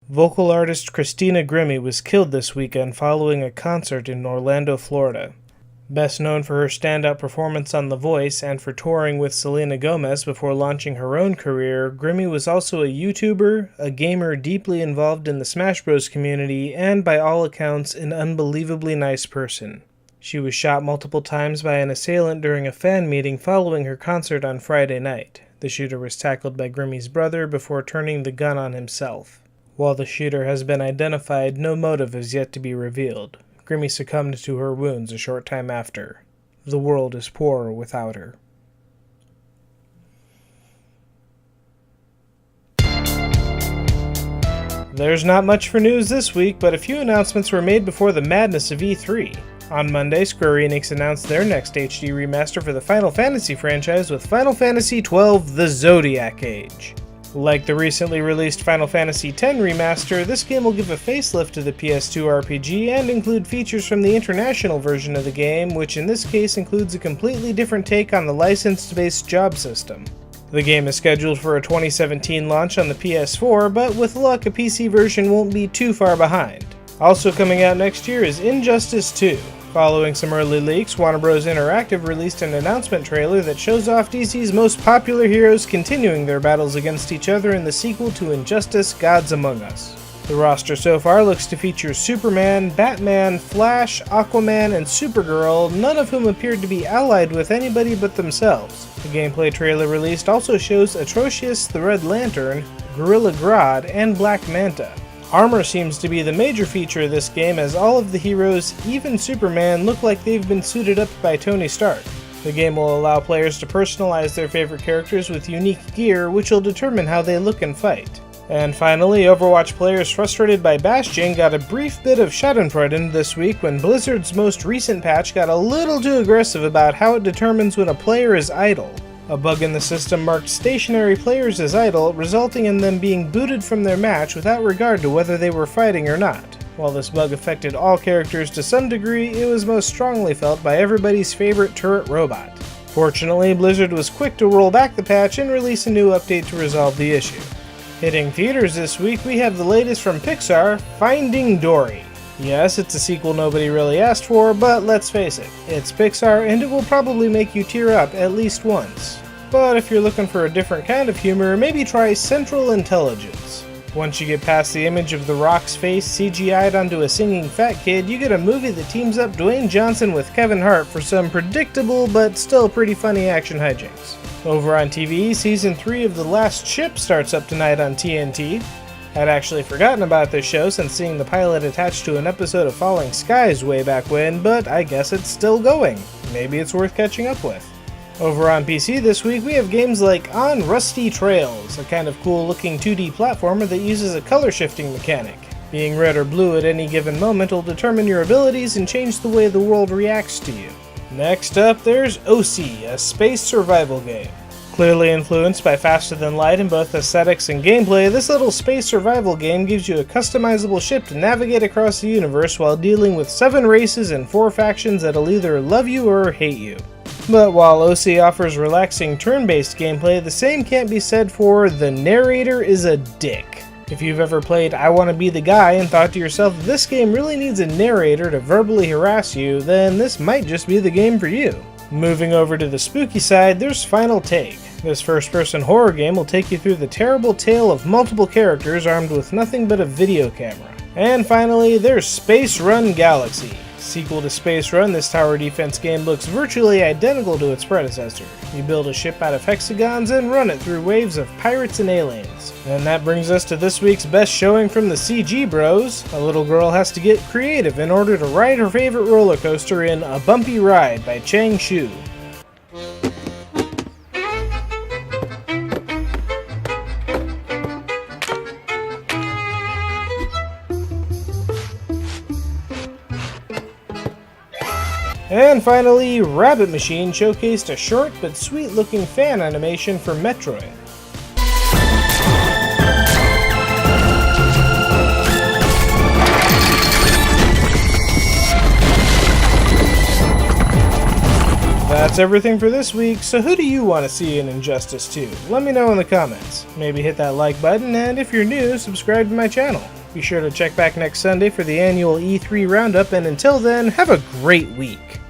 Vocal artist Christina Grimmie was killed this weekend following a concert in Orlando, Florida. Best known for her standout performance on The Voice and for touring with Selena Gomez before launching her own career, Grimmie was also a YouTuber, a gamer deeply involved in the Smash Bros community, and by all accounts, an unbelievably nice person. She was shot multiple times by an assailant during a fan meeting following her concert on Friday night. The shooter was tackled by Grimmie's brother before turning the gun on himself. While the shooter has been identified, no motive is yet to be revealed. Grimmie succumbed to her wounds a short time after. The world is poorer without her. There's not much for news this week, but a few announcements were made before the madness of E3. On Monday, Square Enix announced their next HD remaster for the Final Fantasy franchise with Final Fantasy XII: The Zodiac Age. Like the recently released Final Fantasy X remaster, this game will give a facelift to the PS2 RPG and include features from the international version of the game, which in this case includes a completely different take on the license-based job system. The game is scheduled for a 2017 launch on the PS4, but with luck a PC version won't be too far behind. Also coming out next year is Injustice 2. Following some early leaks, Warner Bros. Interactive released an announcement trailer that shows off DC's most popular heroes continuing their battles against each other in the sequel to Injustice: Gods Among Us. The roster so far looks to feature Superman, Batman, Flash, Aquaman, and Supergirl, none of whom appeared to be allied with anybody but themselves. The gameplay trailer released also shows Atrocious the Red Lantern, Gorilla Grodd, and Black Manta. Armor seems to be the major feature of this game, as all of the heroes, even Superman, look like they've been suited up by Tony Stark. The game will allow players to personalize their favorite characters with unique gear, which will determine how they look and fight. And finally, Overwatch players frustrated by Bastion got a brief bit of schadenfreude this week when Blizzard's most recent patch got a little too aggressive about how it determines when a player is idle. A bug in the system marked stationary players as idle, resulting in them being booted from their match without regard to whether they were fighting or not. While this bug affected all characters to some degree, it was most strongly felt by everybody's favorite turret robot. Fortunately, Blizzard was quick to roll back the patch and release a new update to resolve the issue. Hitting theaters this week, we have the latest from Pixar, Finding Dory. Yes, it's a sequel nobody really asked for, but let's face it, it's Pixar and it will probably make you tear up at least once. But if you're looking for a different kind of humor, maybe try Central Intelligence. Once you get past the image of The Rock's face CGI'd onto a singing fat kid, you get a movie that teams up Dwayne Johnson with Kevin Hart for some predictable but still pretty funny action hijinks. Over on TV, Season 3 of The Last Ship starts up tonight on TNT. I'd actually forgotten about this show since seeing the pilot attached to an episode of Falling Skies way back when, but I guess it's still going. Maybe it's worth catching up with. Over on PC this week, we have games like On Rusty Trails, a kind of cool looking 2D platformer that uses a color shifting mechanic. Being red or blue at any given moment will determine your abilities and change the way the world reacts to you. Next up, there's OC, a space survival game. Clearly influenced by Faster Than Light in both aesthetics and gameplay, this little space survival game gives you a customizable ship to navigate across the universe while dealing with 7 races and 4 factions that'll either love you or hate you. But while OC offers relaxing turn-based gameplay, the same can't be said for The Narrator is a Dick. If you've ever played I Wanna Be the Guy and thought to yourself this game really needs a narrator to verbally harass you, then this might just be the game for you. Moving over to the spooky side, there's Final Take. This first-person horror game will take you through the terrible tale of multiple characters armed with nothing but a video camera. And finally, there's Space Run Galaxy. Sequel to Space Run, this tower defense game looks virtually identical to its predecessor. You build a ship out of hexagons and run it through waves of pirates and aliens. And that brings us to this week's best showing from the CGBros. A little girl has to get creative in order to ride her favorite roller coaster in A Bumpy Ride by Chang Shu. And finally, Rabbit Machine showcased a short but sweet looking fan animation for Metroid. That's everything for this week, so who do you want to see in Injustice 2? Let me know in the comments. Maybe hit that like button, and if you're new, subscribe to my channel. Be sure to check back next Sunday for the annual E3 roundup, and until then, have a great week.